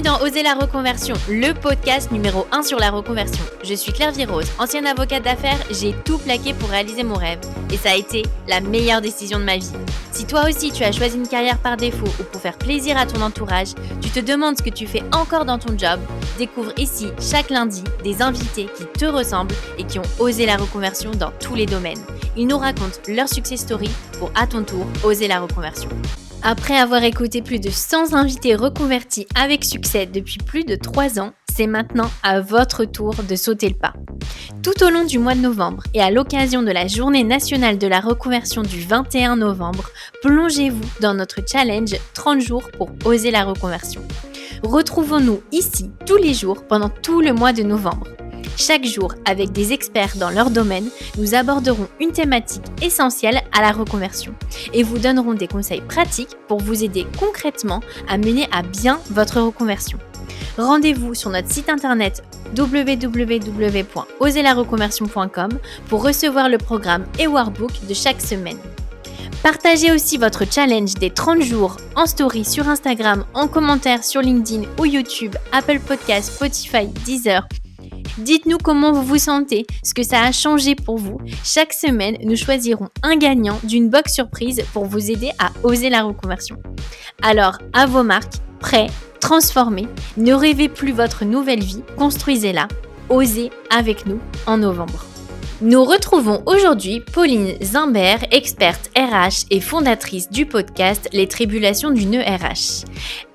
Bienvenue dans Oser la reconversion, le podcast numéro 1 sur la reconversion. Je suis Claire Virose, ancienne avocate d'affaires, j'ai tout plaqué pour réaliser mon rêve. Et ça a été la meilleure décision de ma vie. Si toi aussi tu as choisi une carrière par défaut ou pour faire plaisir à ton entourage, tu te demandes ce que tu fais encore dans ton job, découvre ici chaque lundi des invités qui te ressemblent et qui ont osé la reconversion dans tous les domaines. Ils nous racontent leur success story pour à ton tour oser la reconversion. Après avoir écouté plus de 100 invités reconvertis avec succès depuis plus de 3 ans, c'est maintenant à votre tour de sauter le pas. Tout au long du mois de novembre et à l'occasion de la Journée nationale de la reconversion du 21 novembre, plongez-vous dans notre challenge 30 jours pour oser la reconversion. Retrouvons-nous ici tous les jours pendant tout le mois de novembre. Chaque jour, avec des experts dans leur domaine, nous aborderons une thématique essentielle à la reconversion et vous donnerons des conseils pratiques pour vous aider concrètement à mener à bien votre reconversion. Rendez-vous sur notre site internet www.oserlareconversion.com pour recevoir le programme et workbook de chaque semaine. Partagez aussi votre challenge des 30 jours en story sur Instagram, en commentaire sur LinkedIn ou YouTube, Apple Podcasts, Spotify, Deezer. Dites-nous comment vous vous sentez, ce que ça a changé pour vous. Chaque semaine, nous choisirons un gagnant d'une box surprise pour vous aider à oser la reconversion. Alors, à vos marques, prêts, transformez, ne rêvez plus votre nouvelle vie, construisez-la, osez avec nous en novembre. Nous retrouvons aujourd'hui Pauline Zimbert, experte RH et fondatrice du podcast Les Tribulations d'une RH.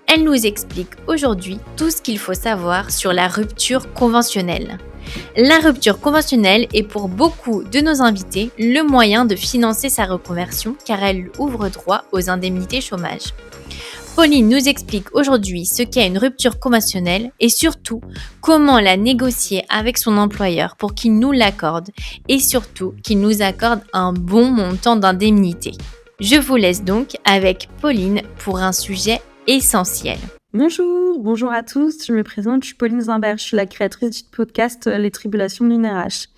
Elle nous explique aujourd'hui tout ce qu'il faut savoir sur la rupture conventionnelle. La rupture conventionnelle est pour beaucoup de nos invités le moyen de financer sa reconversion car elle ouvre droit aux indemnités chômage. Pauline nous explique aujourd'hui ce qu'est une rupture conventionnelle et surtout comment la négocier avec son employeur pour qu'il nous l'accorde et surtout qu'il nous accorde un bon montant d'indemnité. Je vous laisse donc avec Pauline pour un sujet essentiel. Bonjour à tous, je me présente, je suis Pauline Zimbert, je suis la créatrice du podcast Les Tribulations d'une RH.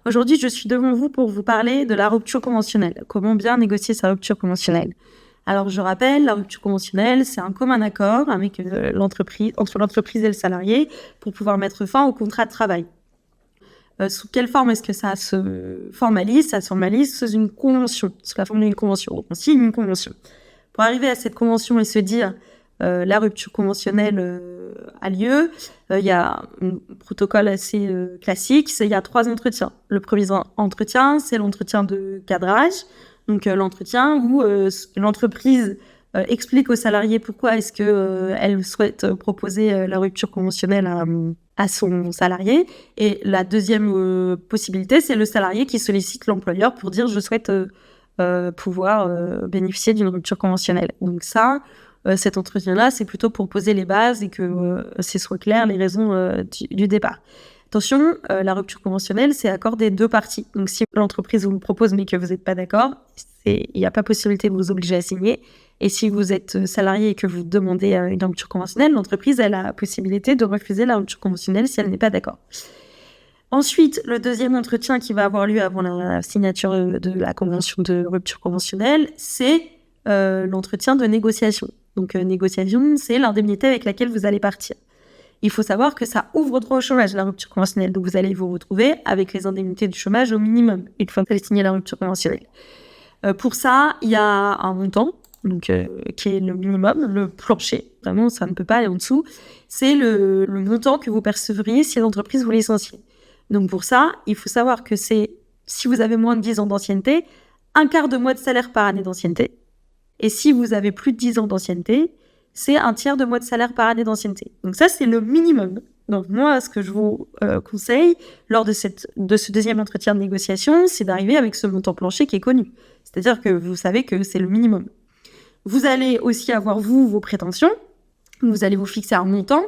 Aujourd'hui, je suis devant vous pour vous parler de la rupture conventionnelle, comment bien négocier sa rupture conventionnelle. Alors je rappelle, la rupture conventionnelle, c'est un commun accord avec entre l'entreprise et le salarié pour pouvoir mettre fin au contrat de travail. Sous quelle forme est-ce que ça se formalise ? Ça se formalise sous une convention, sous la forme d'une convention. Donc on signe une convention. Pour arriver à cette convention et se dire la rupture conventionnelle a lieu, il y a un protocole assez classique, il y a 3 entretiens. Le premier entretien, c'est l'entretien de cadrage, donc l'entretien où l'entreprise explique aux salariés pourquoi est-ce que elle souhaite proposer la rupture conventionnelle à son salarié. Et la deuxième possibilité, c'est le salarié qui sollicite l'employeur pour dire je souhaite pouvoir bénéficier d'une rupture conventionnelle. Donc ça, cet entretien-là, c'est plutôt pour poser les bases et que ce soit clair les raisons du départ. Attention, la rupture conventionnelle, c'est accord des 2 parties. Donc si l'entreprise vous le propose mais que vous n'êtes pas d'accord, il n'y a pas possibilité de vous obliger à signer. Et si vous êtes salarié et que vous demandez une rupture conventionnelle, l'entreprise elle a la possibilité de refuser la rupture conventionnelle si elle n'est pas d'accord. Ensuite, le deuxième entretien qui va avoir lieu avant la signature de la convention de rupture conventionnelle, c'est l'entretien de négociation. Donc, négociation, c'est l'indemnité avec laquelle vous allez partir. Il faut savoir que ça ouvre droit au chômage, la rupture conventionnelle. Donc, vous allez vous retrouver avec les indemnités du chômage au minimum, une fois que vous avez signé la rupture conventionnelle. Pour ça, il y a un montant, donc, qui est le minimum, le plancher. Vraiment, ça ne peut pas aller en dessous. C'est le montant que vous percevriez si l'entreprise vous licencie. Donc, pour ça, il faut savoir que c'est, si vous avez moins de 10 ans d'ancienneté, 1/4 de mois de salaire par année d'ancienneté. Et si vous avez plus de 10 ans d'ancienneté, c'est 1/3 de mois de salaire par année d'ancienneté. Donc ça, c'est le minimum. Donc moi, ce que je vous conseille lors de ce deuxième entretien de négociation, c'est d'arriver avec ce montant plancher qui est connu. C'est-à-dire que vous savez que c'est le minimum. Vous allez aussi avoir, vos prétentions. Vous allez vous fixer un montant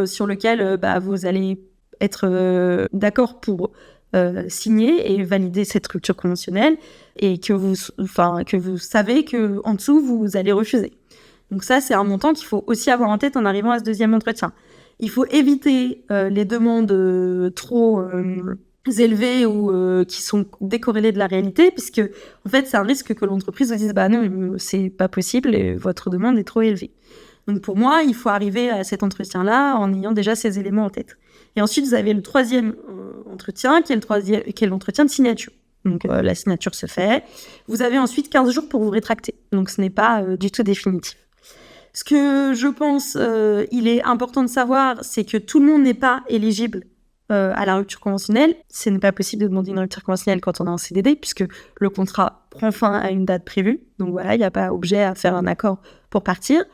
sur lequel vous allez être d'accord pour signer et valider cette rupture conventionnelle et que vous savez que en dessous vous allez refuser. Donc ça, c'est un montant qu'il faut aussi avoir en tête en arrivant à ce deuxième entretien. Il faut éviter les demandes trop élevées ou qui sont décorrélées de la réalité, puisque en fait c'est un risque que l'entreprise vous dise non, c'est pas possible et votre demande est trop élevée. Donc pour moi, il faut arriver à cet entretien-là en ayant déjà ces éléments en tête. Et ensuite, vous avez le troisième entretien, qui est l'entretien de signature. Donc la signature se fait. Vous avez ensuite 15 jours pour vous rétracter. Donc ce n'est pas du tout définitif. Ce que je pense, il est important de savoir, c'est que tout le monde n'est pas éligible à la rupture conventionnelle. Ce n'est pas possible de demander une rupture conventionnelle quand on est en CDD, puisque le contrat prend fin à une date prévue. Donc voilà, il n'y a pas objet à faire un accord pour partir,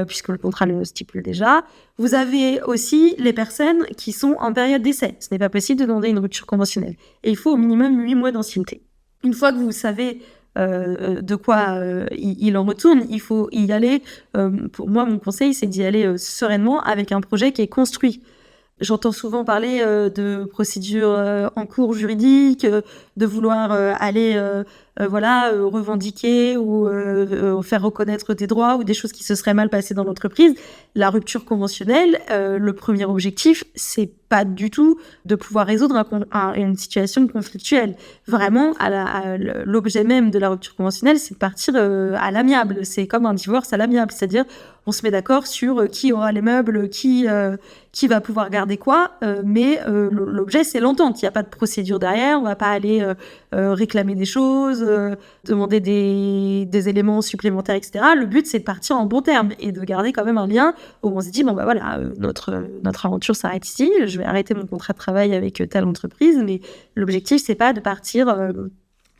puisque le contrat le stipule déjà. Vous avez aussi les personnes qui sont en période d'essai. Ce n'est pas possible de demander une rupture conventionnelle. Et il faut au minimum 8 mois d'ancienneté. Une fois que vous savez de quoi il en retourne, il faut y aller. Pour moi, mon conseil, c'est d'y aller sereinement avec un projet qui est construit. J'entends souvent parler de procédures en cours juridique, de vouloir aller revendiquer ou faire reconnaître des droits ou des choses qui se seraient mal passées dans l'entreprise. La rupture conventionnelle, le premier objectif, c'est pas du tout de pouvoir résoudre une situation conflictuelle. Vraiment, l'objet même de la rupture conventionnelle, c'est de partir à l'amiable. C'est comme un divorce à l'amiable, c'est-à-dire on se met d'accord sur qui aura les meubles, qui va pouvoir garder quoi, mais l'objet, c'est l'entente. Il n'y a pas de procédure derrière, on va pas aller réclamer des choses, demander des éléments supplémentaires, etc. Le but, c'est de partir en bon terme et de garder quand même un lien où on se dit, bon, bah voilà, notre aventure s'arrête ici, je vais arrêter mon contrat de travail avec telle entreprise, mais l'objectif, c'est pas de partir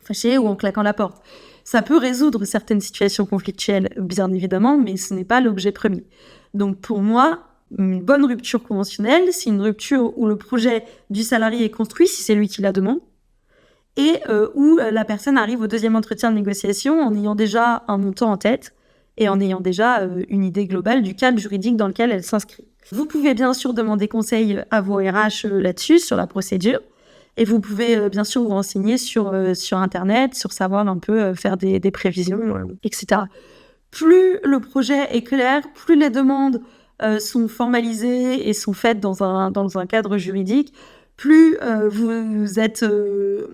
fâché ou en claquant la porte. Ça peut résoudre certaines situations conflictuelles, bien évidemment, mais ce n'est pas l'objet premier. Donc pour moi, une bonne rupture conventionnelle, c'est une rupture où le projet du salarié est construit, si c'est lui qui la demande, et où la personne arrive au deuxième entretien de négociation en ayant déjà un montant en tête et en ayant déjà une idée globale du cadre juridique dans lequel elle s'inscrit. Vous pouvez bien sûr demander conseil à vos RH là-dessus, sur la procédure, et vous pouvez bien sûr vous renseigner sur Internet, sur savoir un peu faire des prévisions, etc. Plus le projet est clair, plus les demandes sont formalisées et sont faites dans un cadre juridique, plus vous êtes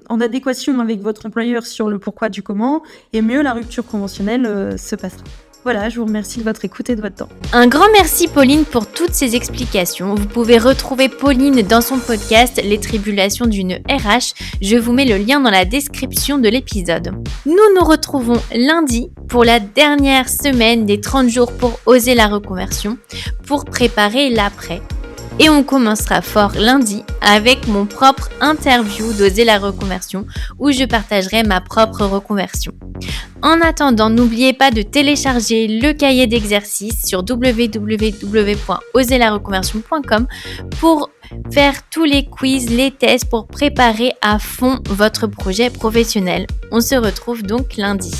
en adéquation avec votre employeur sur le pourquoi du comment, et mieux la rupture conventionnelle se passera. Voilà, je vous remercie de votre écoute et de votre temps. Un grand merci Pauline pour toutes ces explications. Vous pouvez retrouver Pauline dans son podcast Les tribulations d'une RH. Je vous mets le lien dans la description de l'épisode. Nous nous retrouvons lundi pour la dernière semaine des 30 jours pour oser la reconversion, pour préparer l'après. Et on commencera fort lundi avec mon propre interview d'Oser la reconversion où je partagerai ma propre reconversion. En attendant, n'oubliez pas de télécharger le cahier d'exercices sur www.oserlareconversion.com pour faire tous les quiz, les tests pour préparer à fond votre projet professionnel. On se retrouve donc lundi.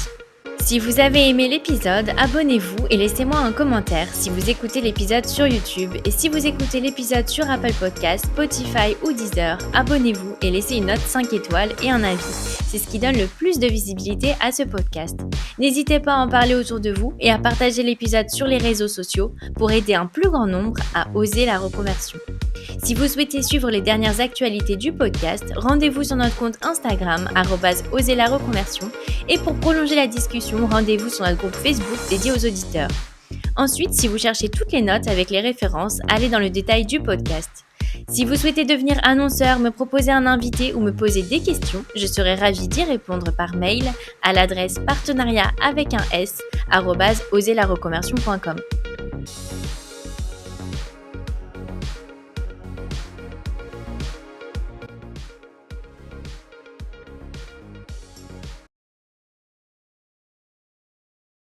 Si vous avez aimé l'épisode, abonnez-vous et laissez-moi un commentaire si vous écoutez l'épisode sur YouTube. Et si vous écoutez l'épisode sur Apple Podcasts, Spotify ou Deezer, abonnez-vous et laissez une note 5 étoiles et un avis. C'est ce qui donne le plus de visibilité à ce podcast. N'hésitez pas à en parler autour de vous et à partager l'épisode sur les réseaux sociaux pour aider un plus grand nombre à oser la reconversion. Si vous souhaitez suivre les dernières actualités du podcast, rendez-vous sur notre compte Instagram @oserlareconversion et pour prolonger la discussion, rendez-vous sur notre groupe Facebook dédié aux auditeurs. Ensuite, si vous cherchez toutes les notes avec les références, allez dans le détail du podcast. Si vous souhaitez devenir annonceur, me proposer un invité ou me poser des questions, je serai ravie d'y répondre par mail à l'adresse partenariat@oserlareconversion.com.